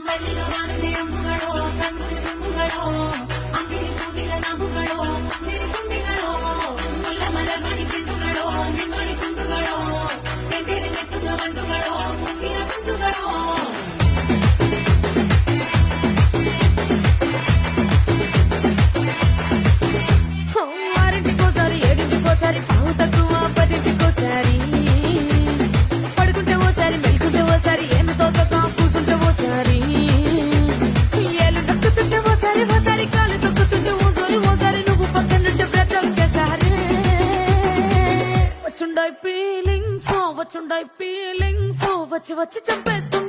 ಮಲ್ಲಿಗೆ ಮಾನದೆ ಅಂಬುಗಳೋ ಕಣ್ಣು ತುಂಬುಗಳೋ ಅಂಗಿಲಿ ಕೂದಿಲ ನಂಬುಗಳೋ ಸಿರಿ ತುಂಬಿಗಳೋ ಮುಲ್ಲ ಮಲರ್ ಮಣಿ ಚೆಂಡುಗಳೋ ನಿಮ್ಮಣಿ ಚುಂಡುಗಳೋ ತೆಂದೇರಿ ಮೆತ್ತುಗ ಮಂಡುಗಳೋ ಮುಂದಿನ ಕುಂದುಗಳೋ ఆరింటికోసారి ఏడింటికోసారి పావు తక్కువ పదింటికోసారి పడుకుంటే ఓసారి మెలుకుంటే ఓసారి ఏమి తోసక కూసుంటే ఓసారి ఏళ్ళు తొక్కుతుంటే ఓసారి ఓసారి కాలు తొక్కుతుంటే ఓసారి నువ్వు పక్కనుంటే బ్రతలకేసారి వచ్చుండాయి ఫీలింగ్స్ వచ్చి వచ్చి చంపేస్తూ